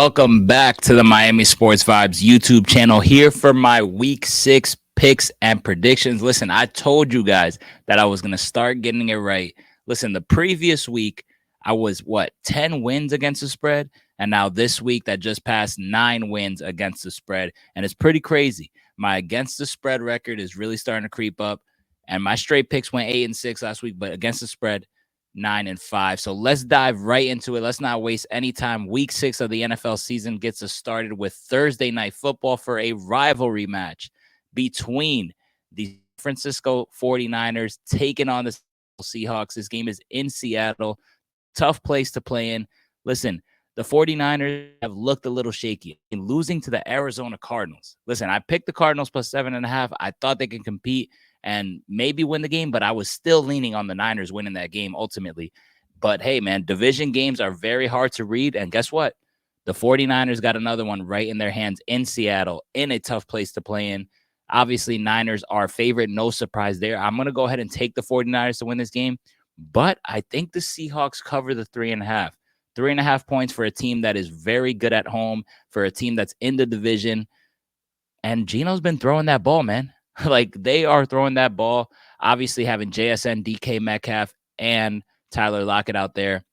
Welcome back to the Miami Sports Vibes YouTube channel here for my week 6 picks and predictions. Listen, I told you guys that I was going to start getting it right. Listen, the previous week, I was 10 wins against the spread. And now this week that just passed 9 wins against the spread. And it's pretty crazy. My against the spread record is really starting to creep up. And my straight picks went 8-6 last week, but against the spread, 9-5. So let's dive right into it. Let's not waste any time. Week 6 of the NFL season gets us started with Thursday night football for a rivalry match between the San Francisco 49ers taking on the Seahawks. This game is in Seattle. Tough place to play in. Listen, the 49ers have looked a little shaky in losing to the Arizona Cardinals. Listen, I picked the Cardinals plus 7.5. I thought they could compete and maybe win the game, but I was still leaning on the Niners winning that game ultimately. But hey, man, division games are very hard to read. And guess what? The 49ers got another one right in their hands in Seattle, in a tough place to play in. Obviously, Niners are favorite. No surprise there. I'm going to go ahead and take the 49ers to win this game, but I think the Seahawks cover the 3.5. 3.5 points for a team that is very good at home, for a team that's in the division. And Geno's been throwing that ball, man. Like, they are throwing that ball. Obviously, having JSN, DK Metcalf, and Tyler Lockett out there.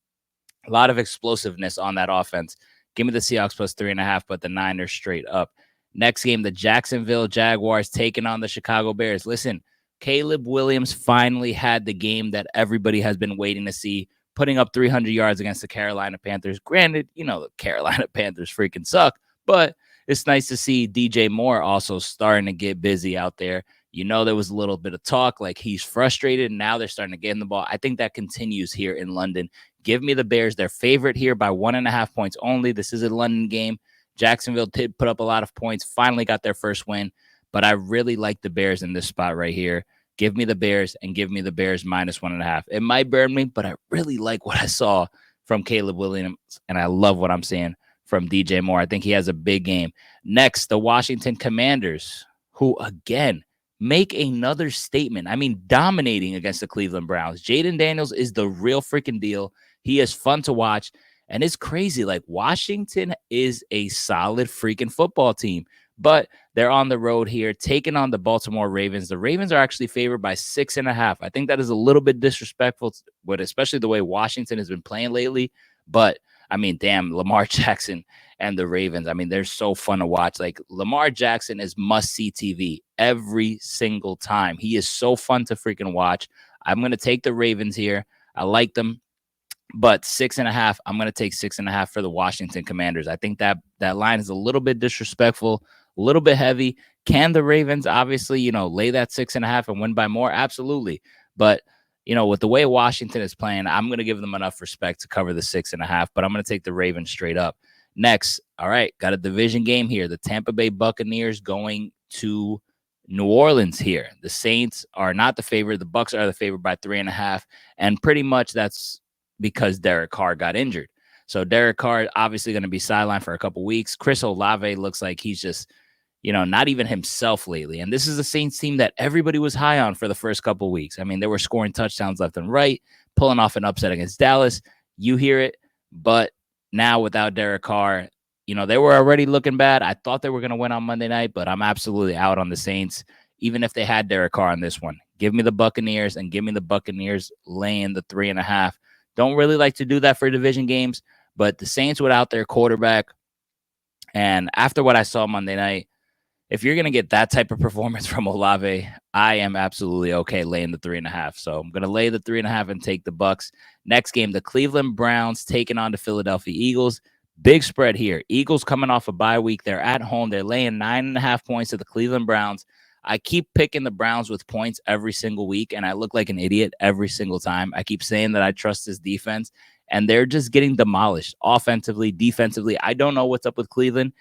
A lot of explosiveness on that offense. Give me the Seahawks plus 3.5, but the Niners straight up. Next game, the Jacksonville Jaguars taking on the Chicago Bears. Listen, Caleb Williams finally had the game that everybody has been waiting to see, putting up 300 yards against the Carolina Panthers. Granted, the Carolina Panthers freaking suck, but it's nice to see DJ Moore also starting to get busy out there. There was a little bit of talk like he's frustrated, and now they're starting to get in the ball. I think that continues here in London. Give me the Bears. They're favorite here by 1.5 points only. This is a London game. Jacksonville did put up a lot of points, finally got their first win, but I really like the Bears in this spot right here. Give me the Bears and give me the Bears minus 1.5. It might burn me, but I really like what I saw from Caleb Williams, and I love what I'm seeing from DJ Moore. I think he has a big game. Next, the Washington Commanders, who, again, make another statement. I mean, dominating against the Cleveland Browns. Jaden Daniels is the real freaking deal. He is fun to watch, and it's crazy. Like, Washington is a solid freaking football team, but they're on the road here, taking on the Baltimore Ravens. The Ravens are actually favored by 6.5. I think that is a little bit disrespectful, but especially the way Washington has been playing lately. But I mean, damn, Lamar Jackson and the Ravens. I mean, they're so fun to watch. Like, Lamar Jackson is must-see TV every single time. He is so fun to freaking watch. I'm going to take the Ravens here. I like them, but 6.5, I'm going to take 6.5 for the Washington Commanders. I think that line is a little bit disrespectful, a little bit heavy. Can the Ravens obviously, lay that 6.5 and win by more? Absolutely. But with the way Washington is playing, I'm going to give them enough respect to cover the 6.5, but I'm going to take the Ravens straight up. Next, all right, got a division game here. The Tampa Bay Buccaneers going to New Orleans here. The Saints are not the favorite. The Bucs are the favorite by 3.5, and pretty much that's because Derek Carr got injured. So Derek Carr obviously going to be sidelined for a couple weeks. Chris Olave looks like he's just not even himself lately. And this is the Saints team that everybody was high on for the first couple weeks. I mean, they were scoring touchdowns left and right, pulling off an upset against Dallas. You hear it. But now without Derek Carr, they were already looking bad. I thought they were going to win on Monday night, but I'm absolutely out on the Saints, even if they had Derek Carr on this one. Give me the Buccaneers and give me the Buccaneers laying the 3.5. Don't really like to do that for division games, but the Saints without their quarterback, and after what I saw Monday night, if you're going to get that type of performance from Olave, I am absolutely okay laying the 3.5. So I'm going to lay the 3.5 and take the Bucs. Next game, the Cleveland Browns taking on the Philadelphia Eagles. Big spread here. Eagles coming off a bye week. They're at home. They're laying 9.5 points to the Cleveland Browns. I keep picking the Browns with points every single week, and I look like an idiot every single time. I keep saying that I trust this defense, and they're just getting demolished offensively, defensively. I don't know what's up with Cleveland.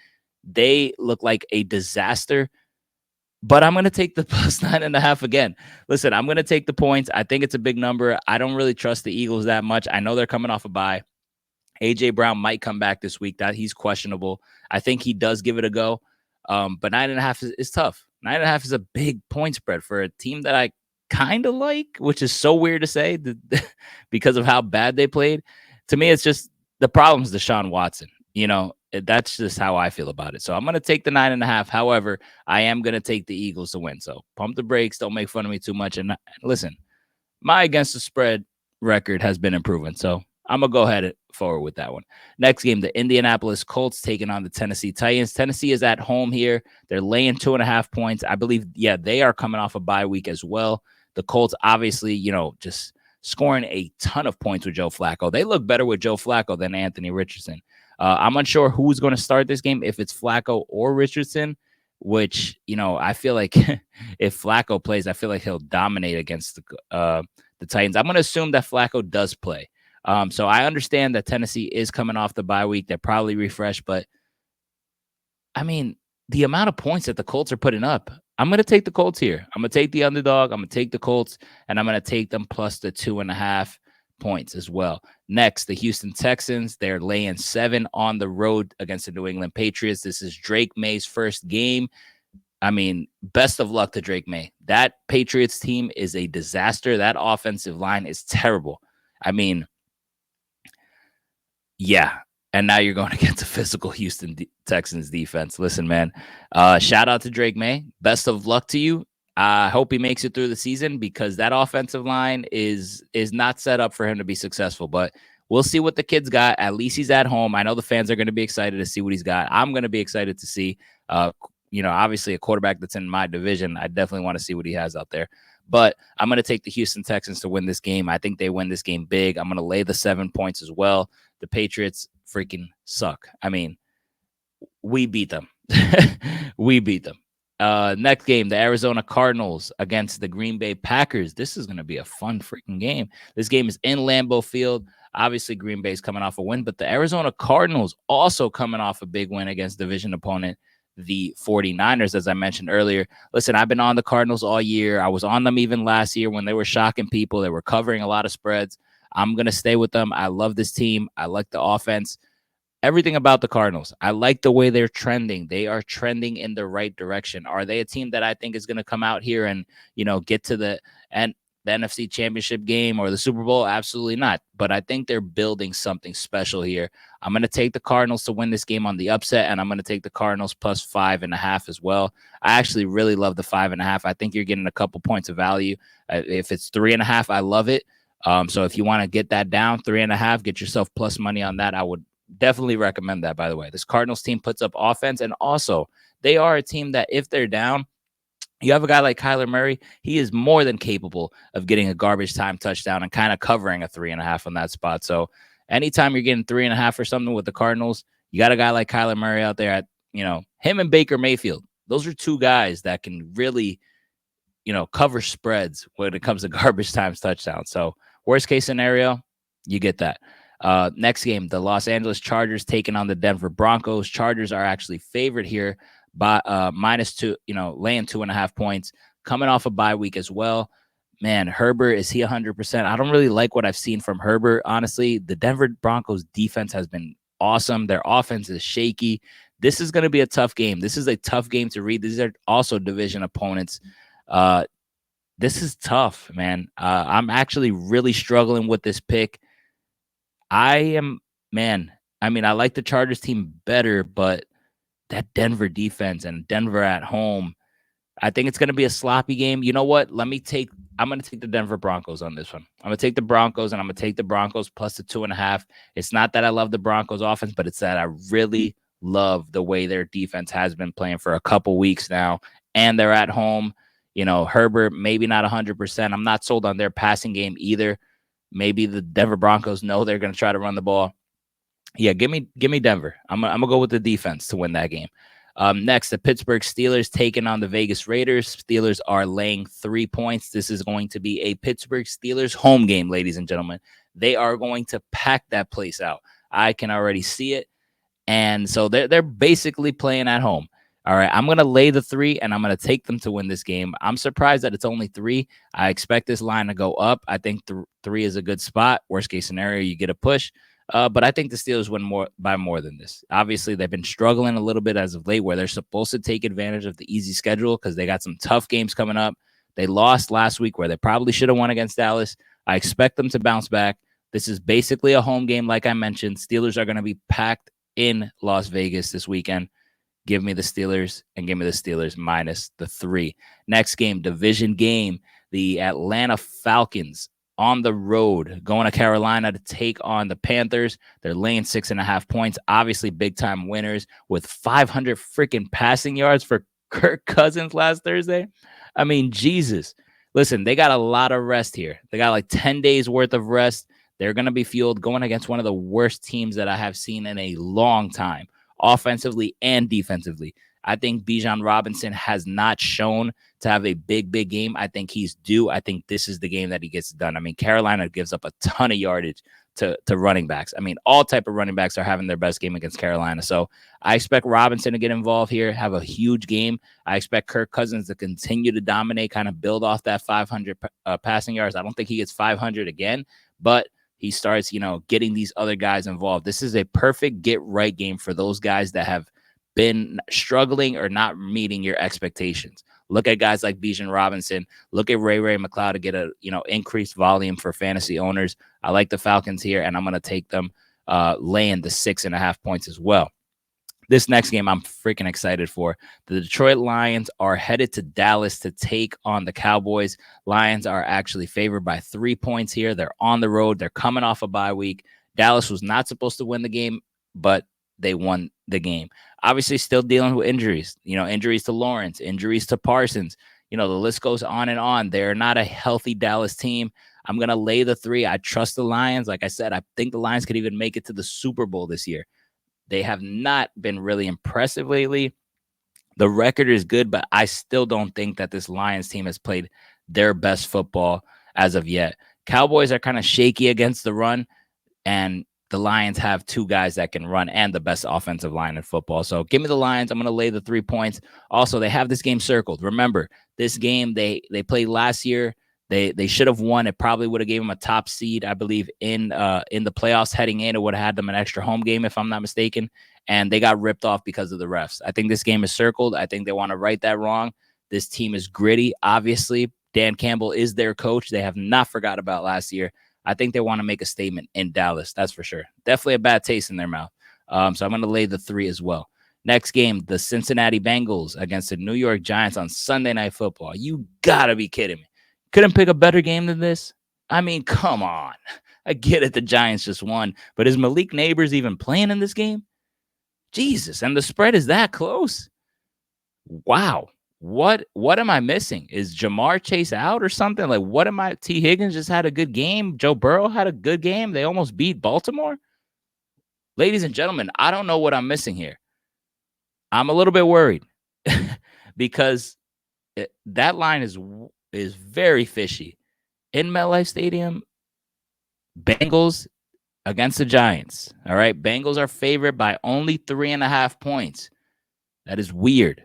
They look like a disaster, but I'm going to take the plus 9.5 again. Listen, I'm going to take the points. I think it's a big number. I don't really trust the Eagles that much. I know they're coming off a bye. A.J. Brown might come back this week. That he's questionable. I think he does give it a go, but 9.5 is tough. 9.5 is a big point spread for a team that I kind of like, which is so weird to say because of how bad they played. To me, it's just the problem is Deshaun Watson. That's just how I feel about it. So I'm going to take the 9.5. However, I am going to take the Eagles to win. So pump the brakes. Don't make fun of me too much. And listen, my against the spread record has been improving. So I'm going to go ahead forward with that one. Next game, the Indianapolis Colts taking on the Tennessee Titans. Tennessee is at home here. They're laying 2.5 points. I believe, they are coming off a bye week as well. The Colts, obviously, just scoring a ton of points with Joe Flacco. They look better with Joe Flacco than Anthony Richardson. I'm unsure who's going to start this game, if it's Flacco or Richardson, which, I feel like if Flacco plays, I feel like he'll dominate against the Titans. I'm going to assume that Flacco does play. So I understand that Tennessee is coming off the bye week. They're probably refreshed, but I mean, the amount of points that the Colts are putting up, I'm going to take the Colts here. I'm going to take the underdog. I'm going to take the Colts, and I'm going to take them plus the 2.5 points as well. Next, the Houston Texans. They're laying 7 on the road against the New England Patriots. This is Drake May's first game. I mean, best of luck to Drake May. That Patriots team is a disaster. That offensive line is terrible. I mean, yeah. And now you're going against a physical Houston Texans defense. Listen, man, shout out to Drake May. Best of luck to you. I hope he makes it through the season, because that offensive line is not set up for him to be successful. But we'll see what the kid's got. At least he's at home. I know the fans are going to be excited to see what he's got. I'm going to be excited to see, obviously a quarterback that's in my division. I definitely want to see what he has out there. But I'm going to take the Houston Texans to win this game. I think they win this game big. I'm going to lay the 7 points as well. The Patriots freaking suck. I mean, we beat them. We beat them. Next game, the Arizona Cardinals against the Green Bay Packers. This is going to be a fun freaking game. This game is in Lambeau Field. Obviously, Green Bay's coming off a win, but the Arizona Cardinals also coming off a big win against division opponent, the 49ers, as I mentioned earlier. Listen, I've been on the Cardinals all year. I was on them even last year when they were shocking people. They were covering a lot of spreads. I'm going to stay with them. I love this team. I like the offense. Everything about the Cardinals. I like the way they're trending. They are trending in the right direction. Are they a team that I think is going to come out here and, get to the NFC Championship game or the Super Bowl? Absolutely not. But I think they're building something special here. I'm going to take the Cardinals to win this game on the upset, and I'm going to take the Cardinals plus 5.5 as well. I actually really love the 5.5. I think you're getting a couple points of value. If it's 3.5, I love it. So if you want to get that down, 3.5, get yourself plus money on that. I would definitely recommend that, by the way. This Cardinals team puts up offense, and also they are a team that if they're down, you have a guy like Kyler Murray. He is more than capable of getting a garbage time touchdown and kind of covering a 3.5 on that spot. So anytime you're getting 3.5 or something with the Cardinals, you got a guy like Kyler Murray out there at, him and Baker Mayfield. Those are two guys that can really, cover spreads when it comes to garbage times touchdowns. So worst case scenario, you get that. Next game, the Los Angeles Chargers taking on the Denver Broncos. Chargers are actually favored here by -2, laying 2.5 points, coming off a bye week as well. Man, Herbert, is he 100%? I don't really like what I've seen from Herbert, honestly. The Denver Broncos defense has been awesome. Their offense is shaky. This is going to be a tough game. This is a tough game to read. These are also division opponents. This is tough, man. I'm actually really struggling with this pick. I like the Chargers team better, but that Denver defense and Denver at home, I think it's going to be a sloppy game. You know what? I'm going to take the Denver Broncos on this one. I'm going to take the Broncos, and I'm going to take the Broncos plus the 2.5. It's not that I love the Broncos offense, but it's that I really love the way their defense has been playing for a couple weeks now, and they're at home. Herbert, maybe not 100%. I'm not sold on their passing game either. Maybe the Denver Broncos know they're going to try to run the ball. Yeah, give me Denver. I'm gonna go with the defense to win that game. Next, the Pittsburgh Steelers taking on the Vegas Raiders. Steelers are laying 3 points. This is going to be a Pittsburgh Steelers home game, ladies and gentlemen. They are going to pack that place out. I can already see it. And so they're basically playing at home. All right, I'm going to lay the 3, and I'm going to take them to win this game. I'm surprised that it's only 3. I expect this line to go up. I think 3 is a good spot. Worst case scenario, you get a push. But I think the Steelers win by more than this. Obviously, they've been struggling a little bit as of late, where they're supposed to take advantage of the easy schedule because they got some tough games coming up. They lost last week where they probably should have won against Dallas. I expect them to bounce back. This is basically a home game, like I mentioned. Steelers are going to be packed in Las Vegas this weekend. Give me the Steelers and give me the Steelers minus the 3. Next game, division game, the Atlanta Falcons on the road going to Carolina to take on the Panthers. They're laying 6.5 points. Obviously, big time winners with 500 freaking passing yards for Kirk Cousins last Thursday. I mean, Jesus. Listen, they got a lot of rest here. They got like 10 days worth of rest. They're going to be fueled going against one of the worst teams that I have seen in a long time, offensively and defensively. I think Bijan Robinson has not shown to have a big game. I think he's due. I think this is the game that he gets done. I mean, Carolina gives up a ton of yardage to running backs. I mean, all type of running backs are having their best game against Carolina. So I expect Robinson to get involved here, have a huge game. I expect Kirk Cousins to continue to dominate, kind of build off that 500 passing yards. I don't think he gets 500 again, but he starts, getting these other guys involved. This is a perfect get-right game for those guys that have been struggling or not meeting your expectations. Look at guys like Bijan Robinson. Look at Ray McLeod to get a, increased volume for fantasy owners. I like the Falcons here, and I'm going to take them laying the 6.5 points as well. This next game I'm freaking excited for. The Detroit Lions are headed to Dallas to take on the Cowboys. Lions are actually favored by 3 points here. They're on the road. They're coming off a bye week. Dallas was not supposed to win the game, but they won the game. Obviously, still dealing with injuries. Injuries to Lawrence, injuries to Parsons. The list goes on and on. They're not a healthy Dallas team. I'm going to lay the 3. I trust the Lions. Like I said, I think the Lions could even make it to the Super Bowl this year. They have not been really impressive lately. The record is good, but I still don't think that this Lions team has played their best football as of yet. Cowboys are kind of shaky against the run, and the Lions have 2 guys that can run and the best offensive line in football. So give me the Lions. I'm going to lay the 3 points. Also, they have this game circled. Remember, this game they played last year. They should have won. It probably would have gave them a top seed, I believe, in the playoffs heading in. It would have had them an extra home game, if I'm not mistaken. And they got ripped off because of the refs. I think this game is circled. I think they want to right that wrong. This team is gritty. Obviously, Dan Campbell is their coach. They have not forgot about last year. I think they want to make a statement in Dallas. That's for sure. Definitely a bad taste in their mouth. So I'm going to lay the 3 as well. Next game, the Cincinnati Bengals against the New York Giants on Sunday Night Football. You got to be kidding me. Couldn't pick a better game than this? I mean, come on. I get it. The Giants just won. But is Malik Neighbors even playing in this game? Jesus. And the spread is that close? Wow. What am I missing? Is Jamar Chase out or something? Like, what am I? T. Higgins just had a good game. Joe Burrow had a good game. They almost beat Baltimore. Ladies and gentlemen, I don't know what I'm missing here. I'm a little bit worried because that line is very fishy. In MetLife Stadium, Bengals against the Giants. All right. Bengals are favored by only 3.5 points. That is weird.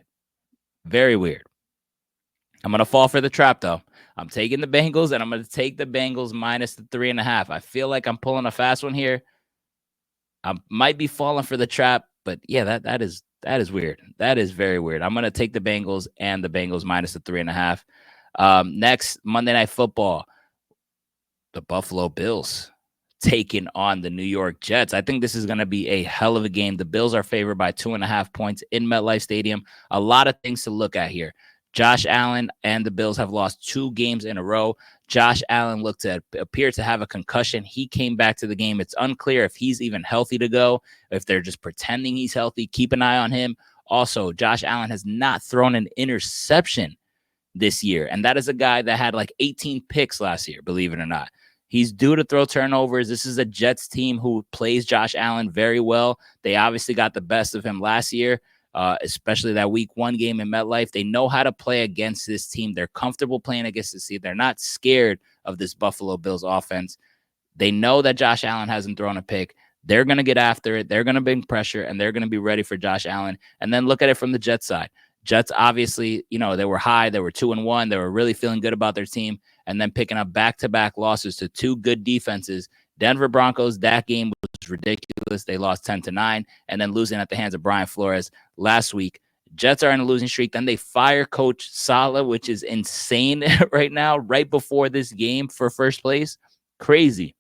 Very weird. I'm going to fall for the trap, though. I'm taking the Bengals, and I'm going to take the Bengals minus the 3.5. I feel like I'm pulling a fast one here. I might be falling for the trap, but yeah, that is weird. That is very weird. I'm going to take the Bengals and the Bengals minus the 3.5. Next, Monday Night Football, the Buffalo Bills taking on the New York Jets. I think this is going to be a hell of a game. The Bills are favored by 2.5 points in MetLife Stadium. A lot of things to look at here. Josh Allen and the Bills have lost 2 games in a row. Josh Allen appeared to have a concussion. He came back to the game. It's unclear if he's even healthy to go, if they're just pretending he's healthy. Keep an eye on him. Also, Josh Allen has not thrown an interception this year, and that is a guy that had like 18 picks last year, believe it or not. He's due to throw turnovers. This is a Jets team who plays Josh Allen very well. They obviously got the best of him last year, especially that week 1 game in MetLife. They know how to play against this team. They're comfortable playing against this team. They're not scared of this Buffalo Bills offense. They know that Josh Allen hasn't thrown a pick. They're going to get after it. They're going to bring pressure, and they're going to be ready for Josh Allen. And then look at it from the Jets side. Jets, obviously, they were high. They were 2-1. They were really feeling good about their team. And then picking up back-to-back losses to 2 good defenses. Denver Broncos, that game was ridiculous. They lost 10-9, and then losing at the hands of Brian Flores last week. Jets are in a losing streak. Then they fire Coach Saleh, which is insane right now, right before this game for first place. Crazy.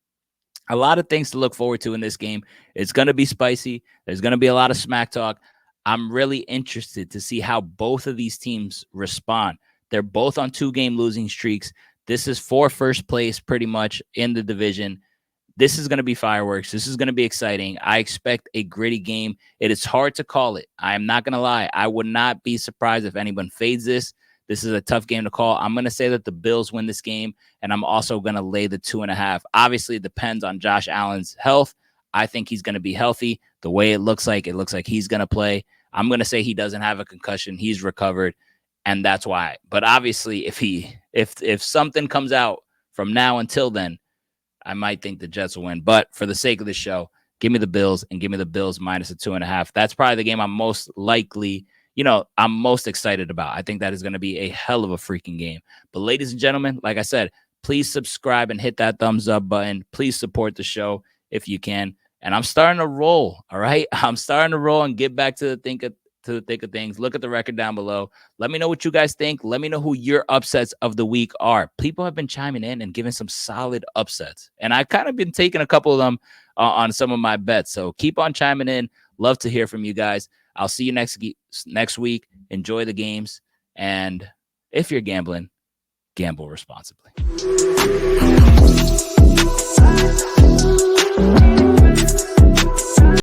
A lot of things to look forward to in this game. It's going to be spicy. There's going to be a lot of smack talk. I'm really interested to see how both of these teams respond. They're both on 2-game losing streaks. This is for first place pretty much in the division. This is going to be fireworks. This is going to be exciting. I expect a gritty game. It is hard to call it. I am not going to lie. I would not be surprised if anyone fades this. This is a tough game to call. I'm going to say that the Bills win this game, and I'm also going to lay the 2.5. Obviously, it depends on Josh Allen's health. I think he's going to be healthy. The way it looks like he's going to play. I'm going to say he doesn't have a concussion. He's recovered, and that's why. But obviously, if something comes out from now until then, I might think the Jets will win. But for the sake of the show, give me the Bills and give me the Bills minus a 2.5. That's probably the game I'm most I'm most excited about. I think that is going to be a hell of a freaking game. But ladies and gentlemen, like I said, please subscribe and hit that thumbs up button. Please support the show if you can. And I'm starting to roll. All right. I'm starting to roll and get back to the thick of things. Look at the record down below. Let me know what you guys think. Let me know who your upsets of the week are. People have been chiming in and giving some solid upsets. And I've kind of been taking a couple of them on some of my bets. So keep on chiming in. Love to hear from you guys. I'll see you next week. Enjoy the games. And if you're gambling, gamble responsibly.